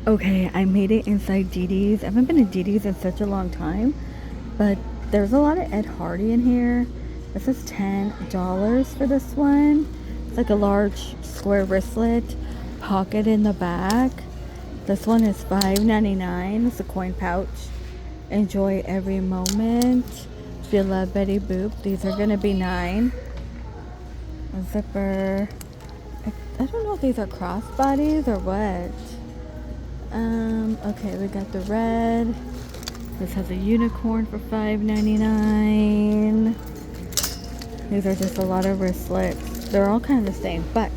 Okay, I made it inside DD's. I haven't been to DD's in such a long time, but there's a lot of Ed Hardy in here. This is $10 for this one. It's like a large square wristlet, pocket in the back. This one is $5.99. It's a coin pouch. Enjoy every moment. If you love Betty Boop, these are gonna be $9. A zipper. I don't know if these are crossbodies or what. Okay, we got the red. This has a unicorn for $5.99. These are just a lot of wristlets. They're all kind of the same, but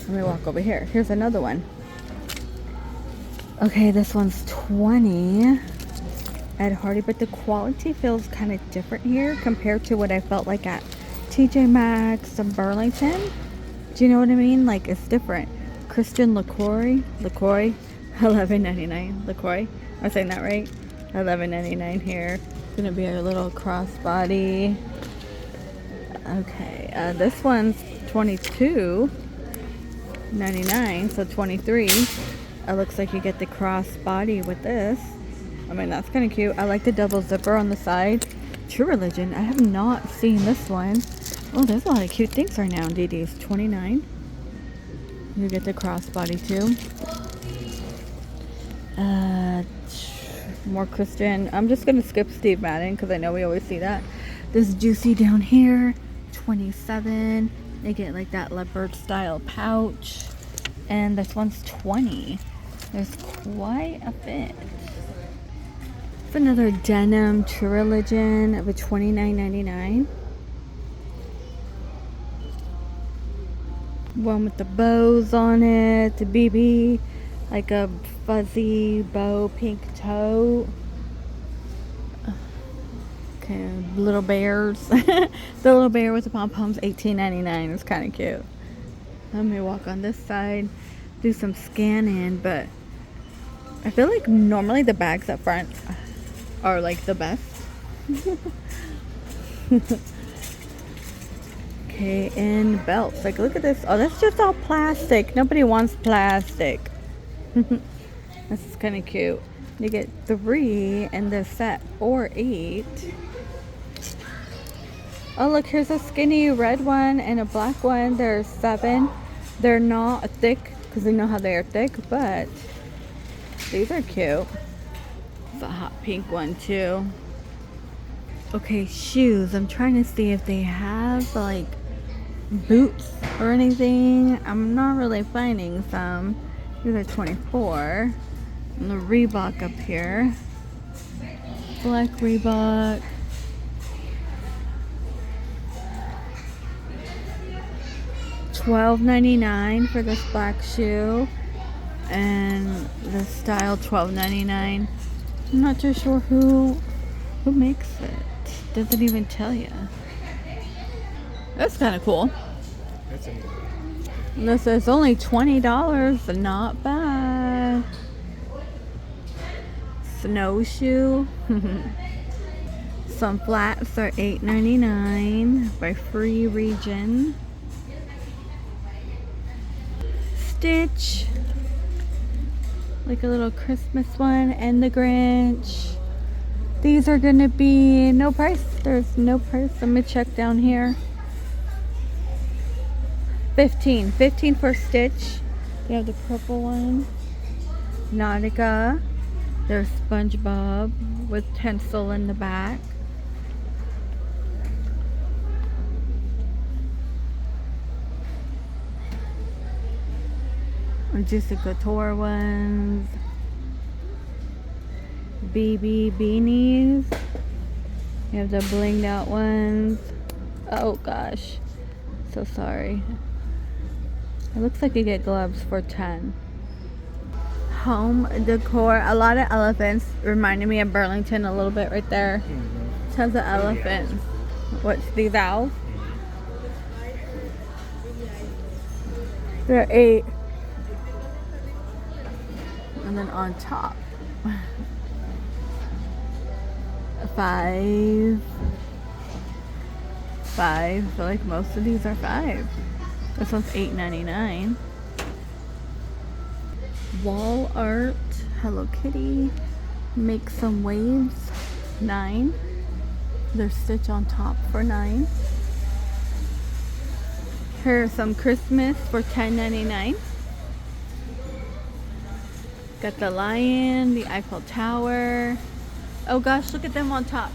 let me walk over here. Here's another one. Okay, this one's 20 Ed Hardy, but the quality feels kind of different here compared to what I felt like at TJ Maxx and Burlington. Do you know what I mean? Like, it's different. Christian LaCroix, $11.99. LaCroix, am I saying that right? $11.99 here. It's gonna be our little crossbody. Okay, this one's $22.99, so 23. It looks like you get the crossbody with this. I mean, that's kind of cute. I like the double zipper on the side. True Religion. I have not seen this one. Oh, there's a lot of cute things right now in DD's. 29. You get the crossbody too. More Christian. I'm just gonna skip Steve Madden because I know we always see that. This Juicy down here, 27. They get like that leopard style pouch, and this one's 20. There's quite a bit. It's another denim True Religion of a $29.99. One with the bows on it, the BB, like a fuzzy bow pink tote. Okay, little bears. The little bear with the pom-poms, $18.99. It's kind of cute. Let me walk on this side, do some scanning, but I feel like normally the bags up front are like the best. Okay, and belts. Like, look at this. Oh, that's just all plastic. Nobody wants plastic. This is kind of cute. You get 3 in the set or 8. Oh, look, here's a skinny red one and a black one. There's 7. They're not thick because we know how they are thick, but these are cute. It's a hot pink one too. Okay, shoes. I'm trying to see if they have like boots or anything. I'm not really finding some. These are 24. And the Reebok up here. Black Reebok. $12.99 for this black shoe. And the style $12.99. I'm not too sure who makes it. Doesn't even tell you. That's kind of cool. This is only $20. Not bad. Snowshoe. Some flats are $8.99 by Free Region. Stitch. Like a little Christmas one, and the Grinch. These are gonna be no price. There's no price. Let me check down here. 15 for Stitch. You have the purple one. Nautica. There's SpongeBob with pencil in the back. Just the Couture ones. BB beanies. You have the blinged out ones. Oh gosh. So sorry. It looks like you get gloves for 10. Home decor. A lot of elephants. Reminded me of Burlington a little bit right there. Tons of elephants. What's these owls? They're 8. And then on top, 5. I feel like most of these are 5. This one's $8.99. Wall art. Hello Kitty. Make some waves. 9. There's Stitch on top for 9. Here's some Christmas for $10.99. Got the lion, the Eiffel Tower. Oh gosh, look at them on top.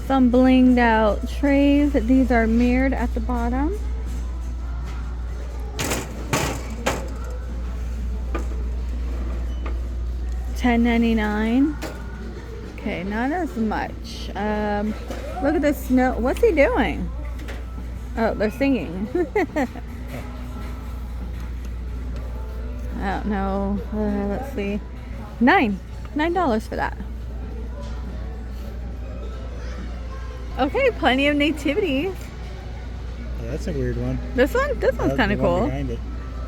Some blinged out trays. These are mirrored at the bottom. $10.99. Okay, not as much. Look at the snow. What's he doing? Oh, they're singing. I don't know. Let's see. $9 for that. Okay, plenty of nativities. Yeah, that's a weird one. This one's kind of cool. It.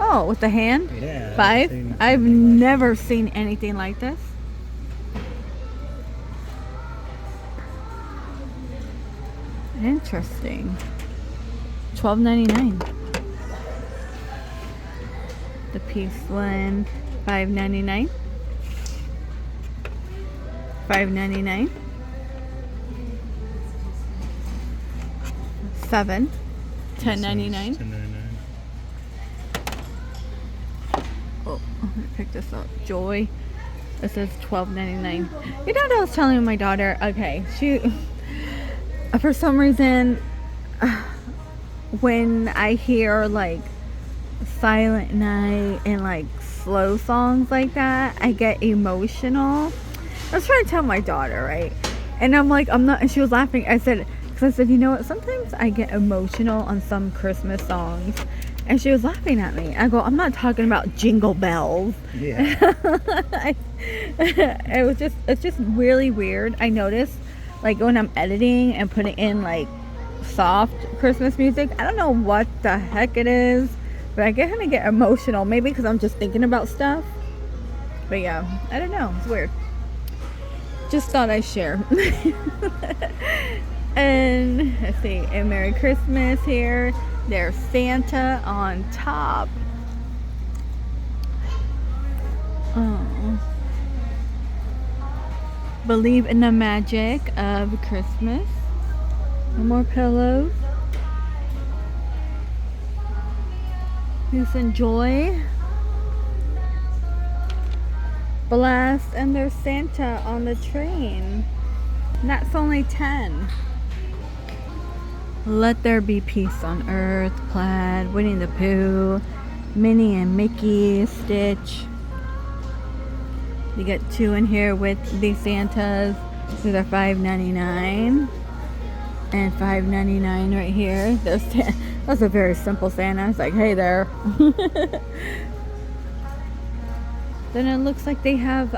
Oh, with the hand? Yeah. 5. I've never seen anything like this. Interesting. $12.99. The peace one, $5.99. $5.99. 7. $10.99. Oh, I'm gonna pick this up. Joy. This is $12.99. You know what I was telling my daughter? Okay, she for some reason when I hear like Silent Night and like slow songs like that, I get emotional. I was trying to tell my daughter, right? And I'm like, I'm not, and she was laughing. I said, you know what, sometimes I get emotional on some Christmas songs. And she was laughing at me. I go, I'm not talking about Jingle Bells. Yeah. It's just really weird. I noticed, like, when I'm editing and putting in like soft Christmas music, I don't know what the heck it is, but I kind of get emotional. Maybe because I'm just thinking about stuff. But yeah, I don't know. It's weird. Just thought I'd share. And let's see, and Merry Christmas here. There's Santa on top. Oh. Believe in the magic of Christmas. No more pillows. Peace and joy. Blast, and there's Santa on the train. And that's only 10. Let there be peace on earth, Plaid, Winnie the Pooh, Minnie and Mickey, Stitch. You get 2 in here with the Santas. These are $5.99 and $5.99 right here. That's a very simple Santa. It's like, hey there. Then it looks like they have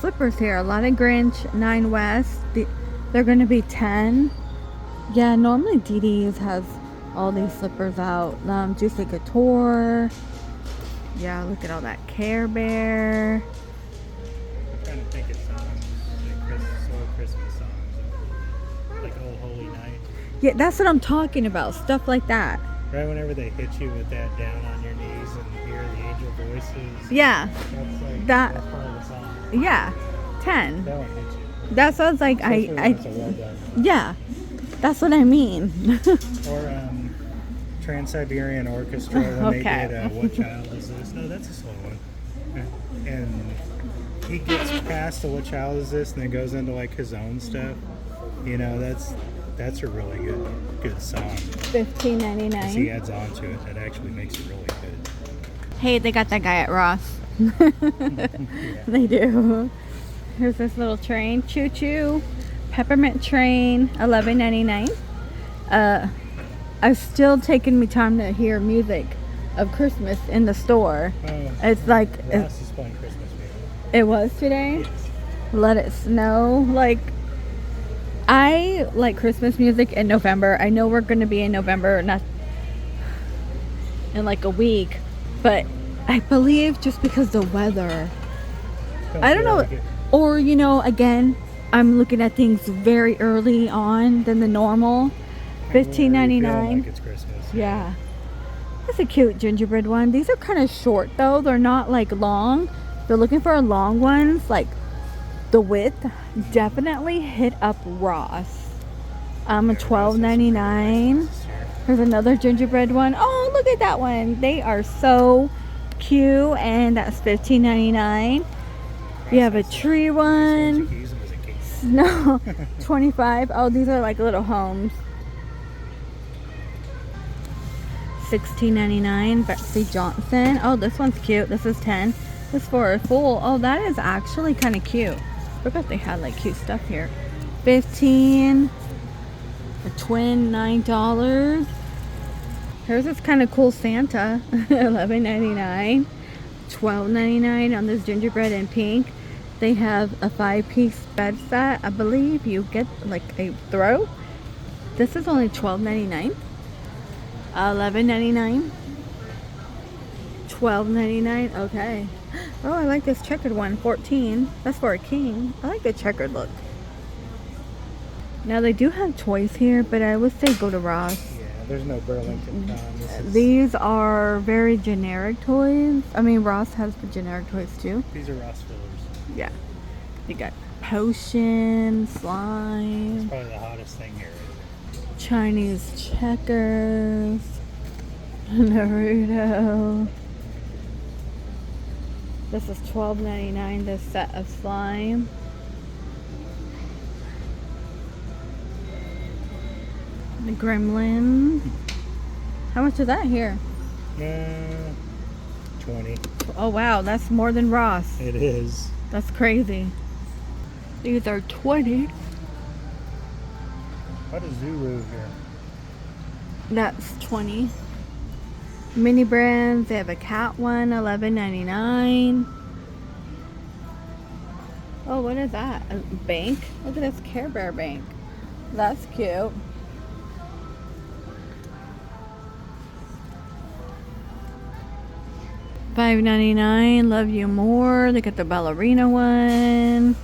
slippers here. A lot of Grinch, 9 West. They're going to be 10. Yeah, normally DD's has all these slippers out. Juicy Couture. Yeah, look at all that Care Bear. I'm trying to think of songs, like Christmas songs, like Old Holy Night. Yeah, that's what I'm talking about. Stuff like that. Right whenever they hit you with that down on your knees and hear the angel voices. Yeah. That's like That. that's part of the song. Yeah. 10. That one hits you. That sounds like Especially when it's a well done one. Yeah. That's what I mean. Or Trans-Siberian Orchestra when Okay. they did What Child Is This? No, that's a slow one. And he gets past the What Child Is This and then goes into like his own stuff. You know, that's a really good song. $15.99. As he adds on to it, that actually makes it really good. Hey, they got that guy at Ross. Yeah. They do. Here's this little train. Choo choo. Peppermint train. $11.99. I've still taken me time to hear music of Christmas in the store. Oh, It's like Ross is playing Christmas music. it was today. Yes. Let It Snow. Like, I like Christmas music in November. I know we're going to be in November, not in like a week, but I believe just because the weather, I don't feel know, like it. or you know, again, I'm looking at things very early on than the normal. Already feeling $15.99. Like it's Christmas. Yeah. That's a cute gingerbread one. These are kind of short though. They're not like long. If you're looking for long ones, like the width, definitely hit up Ross. $12.99. There's another gingerbread one. Oh, look at that one. They are so cute, and that's $15.99. You have a tree one. No, 25. Oh, these are like little homes. $16.99. Betsy Johnson. Oh, this one's cute. This is 10. This for a full. Oh, that is actually kind of cute. I forgot they had like cute stuff here. 15. A twin, $9. Here's this kind of cool Santa. $11.99. $12.99 on this gingerbread in pink. They have a 5-piece bed set. I believe you get like a throw. This is only $12.99. $11.99. $12.99. Okay. Oh, I like this checkered one. 14. That's for a king. I like the checkered look. Now they do have toys here, but I would say go to Ross. Yeah, there's no Burlington. These are very generic toys. I mean, Ross has the generic toys too. These are Ross fillers. Yeah. You got potion, It's slime, probably the hottest thing here. Chinese checkers, Naruto. This is $12.99, this set of slime. The Gremlin. How much is that here? 20. Oh wow, that's more than Ross. It is. That's crazy. These are 20. What is Zuru here? That's 20. Mini brands, they have a cat one, $11.99. Oh, what is that? A bank? Look at this Care Bear bank. That's cute. $5.99. Love You More. Look at the ballerina one.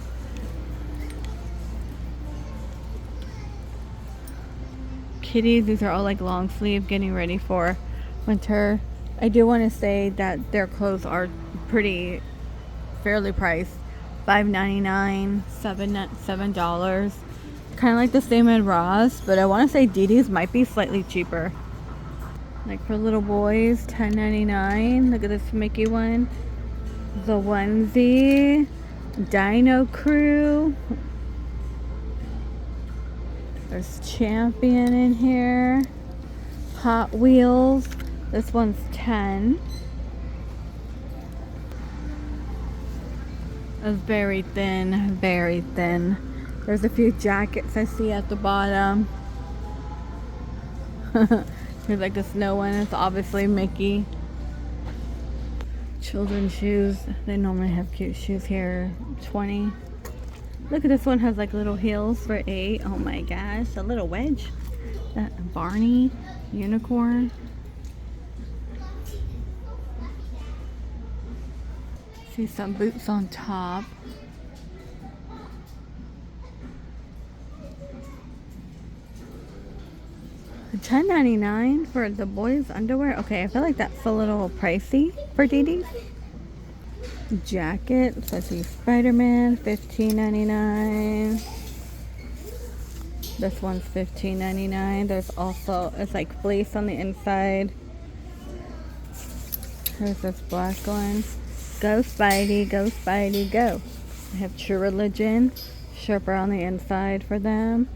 Kitties. These are all like long sleeve, getting ready for winter. I do want to say that their clothes are pretty fairly priced. $5.99, $7. Kind of like the same at Ross, but I want to say DD's might be slightly cheaper. Like for little boys, $10.99. Look at this Mickey one. The onesie. Dino Crew. There's Champion in here. Hot Wheels. This one's 10. It's very thin, very thin. There's a few jackets I see at the bottom. Here's like the snow one. It's obviously Mickey. Children's shoes. They normally have cute shoes here. 20. Look at this one, has like little heels for 8. Oh my gosh, a little wedge. That Barney unicorn. See some boots on top. $10.99 for the boys' underwear. Okay, I feel like that's a little pricey for DD's. Jacket. So I see Spider-Man, $15.99. This one's $15.99. There's also, it's like fleece on the inside. Here's this black one. Go Spidey, go Spidey, go. I have True Religion. Sherpa on the inside for them.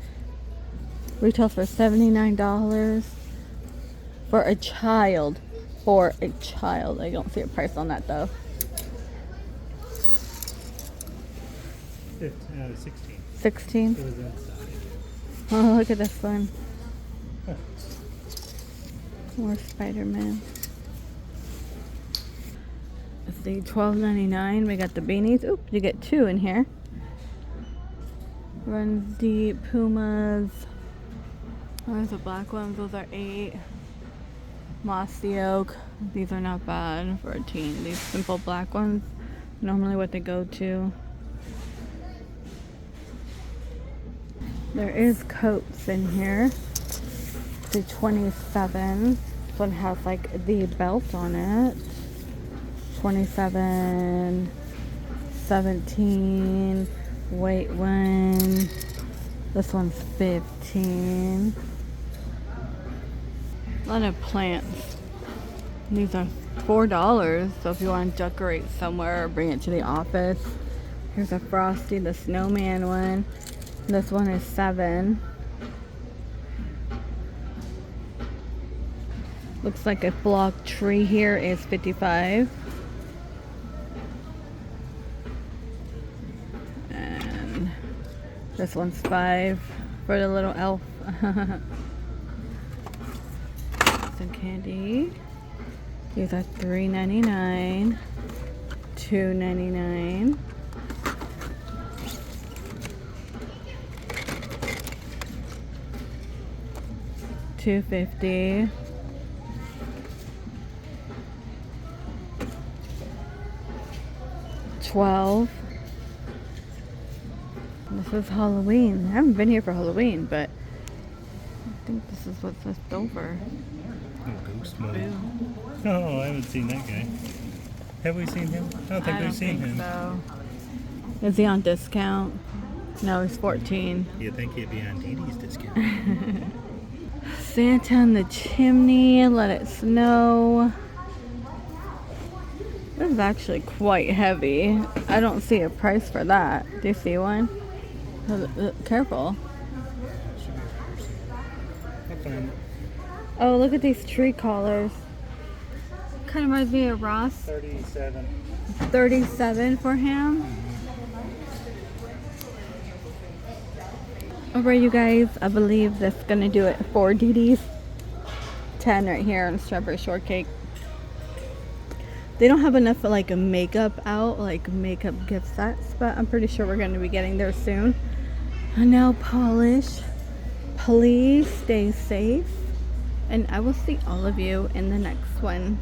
Retails for $79 for a child. For a child. I don't see a price on that though. 16. 16. It was inside. Oh, look at this one. More Spider-Man. Let's see, $12.99. We got the beanies. Oop, you get 2 in here. Runs Deep, Pumas. Oh, there's the black ones. Those are 8. Mossy Oak. These are not bad for a teen. These simple black ones, normally what they go to. There is coats in here. The 27. This one has like the belt on it. 27, 17, weight one. This one's 15. A lot of plants. These are $4, so if you want to decorate somewhere or bring it to the office. Here's a Frosty the Snowman one. This one is $7. Looks like a block tree here is $55. And this one's $5 for the little elf. Some candy. These are $3.99, $2.99. $2.50. $12. This is Halloween. I haven't been here for Halloween, but I think this is what's left over. Oh, Ghost Mode. Oh, I haven't seen that guy. Have we seen him? I don't think we've seen him. So. Is he on discount? No, he's 14. You'd think he'd be on Dee Dee's discount. Santa on the chimney, let it snow. This is actually quite heavy. I don't see a price for that. Do you see one? Careful. I'll find it. Oh, look at these tree collars. Kind of reminds me of Ross. 37. 37 for him. Alright, you guys, I believe that's gonna do it for Dee Dee's. 10 right here on strawberry shortcake. They don't have enough like a makeup out, like makeup gift sets, but I'm pretty sure we're going to be getting there soon. A nail polish. Please stay safe, and I will see all of you in the next one.